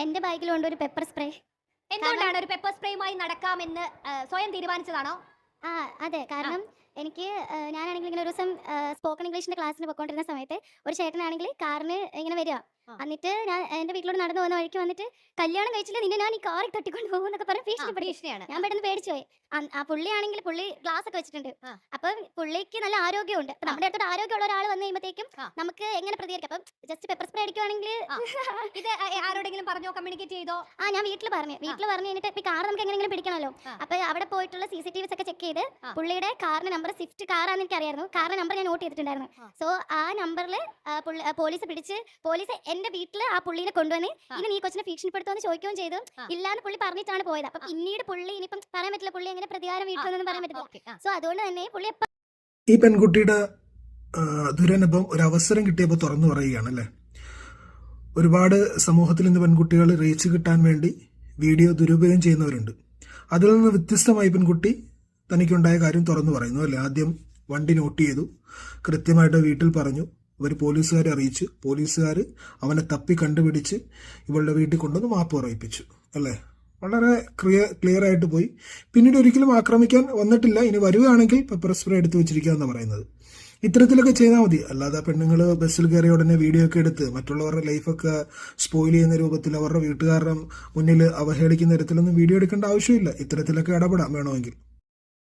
എന്റെ ബാഗിലുണ്ട് ഒരു pepper spray. എന്തുകൊണ്ടാണ് ഒരു പെപ്പർ സ്പ്രേയുമായി നടക്കാമെന്ന് സ്വയം തീരുമാനിച്ചതാണോ? ആ അതെ. കാരണം എനിക്ക് ഞാനാണെങ്കിൽ ഇങ്ങനെ ഒരു ദിവസം സ്പോക്കൺ ഇംഗ്ലീഷിന്റെ ക്ലാസ്സിന് പോയിക്കൊണ്ടിരുന്ന സമയത്ത് ഒരു ചേട്ടനാണെങ്കിൽ കാറിന് ഇങ്ങനെ വരിക. എന്നിട്ട് ഞാൻ എന്റെ വീട്ടിലോട്ട് നടന്നു പോകുന്ന വഴിക്ക് വന്നിട്ട് കല്യാണം കഴിച്ചില്ല നിന്നെ ഞാൻ ഈ കാറിൽ തട്ടിക്കൊണ്ട് പോകും എന്നൊക്കെ പറഞ്ഞ് ഭീഷണിപ്പെടുത്തി. ഭീഷണിയാണ്. ഞാൻ പെട്ടെന്ന് പേടിച്ചു പോയി. ആ പുള്ളിയാണെങ്കിൽ പുള്ളി ഗ്ലാസ് ഒക്കെ വെച്ചിട്ടുണ്ട്. അപ്പൊ പുള്ളിക്ക് നല്ല ആരോഗ്യമുണ്ട്. അപ്പൊ നമ്മുടെ അടുത്തോട്ട് ആരോഗ്യമുള്ള ഒരാൾ വന്നു കഴിയുമ്പോഴത്തേക്കും നമുക്ക് എങ്ങനെ പ്രതികരിക്കാം? അപ്പം ജസ്റ്റ് പെപ്പർ സ്പ്രേ അടിക്കുവാണെങ്കിൽ ഇത് ആരോടെങ്കിലും പറഞ്ഞോ, കമ്മ്യൂണിക്കേറ്റ് ചെയ്തോ? ഞാൻ വീട്ടിൽ പറഞ്ഞു കഴിഞ്ഞിട്ട് ഇപ്പൊ കാർ നമുക്ക് എങ്ങനെയെങ്കിലും പിടിക്കണമല്ലോ. അപ്പൊ അവിടെ പോയിട്ടുള്ള CCTVs ഒക്കെ ചെക്ക് ചെയ്ത് പുള്ളിയുടെ കാറിന്റെ നമ്പർ സ്വിഫ്റ്റ് കാറാന്ന് എനിക്ക് അറിയായിരുന്നു. കാറിന്റെ നമ്പർ ഞാൻ നോട്ട് ചെയ്തിട്ടുണ്ടായിരുന്നു. സോ ആ നമ്പറിൽ പോലീസ് പിടിച്ച് പോലീസ് എന്റെ വീട്ടിൽ ആ പുള്ളിനെ കൊണ്ടുവന്ന് ഇനി നീ കൊച്ചിനെ ഭീഷണിപ്പെടുത്തുമെന്ന് ചോദിക്കുകയും ചെയ്തു. ഇല്ലാന്ന് പുള്ളി പറഞ്ഞിട്ടാണ് പോയത്. അപ്പൊ പിന്നീട് പുള്ളി ഇനിയിപ്പം പറയാൻ പറ്റില്ല പുള്ളി എങ്ങനെ പ്രതികാരം വീട്ടുമെന്നൊന്നും പറയാൻ പറ്റില്ല. സോ അതുകൊണ്ട് തന്നെ പുള്ളി ഈ പെൺകുട്ടിയുടെ ദുരനുഭവം ഒരു അവസരം കിട്ടിയപ്പോൾ തുറന്നു പറയുകയാണ് അല്ലേ. ഒരുപാട് സമൂഹത്തിൽ ഇന്ന് പെൺകുട്ടികൾ റീച്ച് കിട്ടാൻ വേണ്ടി വീഡിയോ ദുരുപയോഗം ചെയ്യുന്നവരുണ്ട്. അതിൽ നിന്ന് വ്യത്യസ്തമായി പെൺകുട്ടി തനിക്കുണ്ടായ കാര്യം തുറന്നു പറയുന്നു അല്ലേ. ആദ്യം വണ്ടി നോട്ട് ചെയ്തു, കൃത്യമായിട്ട് വീട്ടിൽ പറഞ്ഞു, ഇവർ പോലീസുകാരെ അറിയിച്ചു, പോലീസുകാർ അവനെ തപ്പി കണ്ടുപിടിച്ച് ഇവളുടെ വീട്ടിൽ കൊണ്ടുവന്ന് മാപ്പ് പറയിപ്പിച്ചു അല്ലേ. വളരെ ക്ലിയർ ആയിട്ട് പോയി. പിന്നീട് ഒരിക്കലും ആക്രമിക്കാൻ വന്നിട്ടില്ല. ഇനി വരുകയാണെങ്കിൽ പെപ്പർ സ്പ്രേ എടുത്തു വെച്ചിരിക്കുക എന്ന് പറയുന്നത്. ഇത്തരത്തിലൊക്കെ ചെയ്താൽ മതി. അല്ലാതെ പെണ്ണുങ്ങൾ ബസ്സിൽ കയറിയ ഉടനെ വീഡിയോ ഒക്കെ എടുത്ത് മറ്റുള്ളവരുടെ ലൈഫൊക്കെ സ്പോയിൽ ചെയ്യുന്ന രൂപത്തിൽ അവരുടെ വീട്ടുകാരുടെ മുന്നിൽ അവഹേളിക്കുന്ന തരത്തിലൊന്നും വീഡിയോ എടുക്കേണ്ട ആവശ്യമില്ല. ഇത്തരത്തിലൊക്കെ ഇടപെടാം വേണമെങ്കിൽ.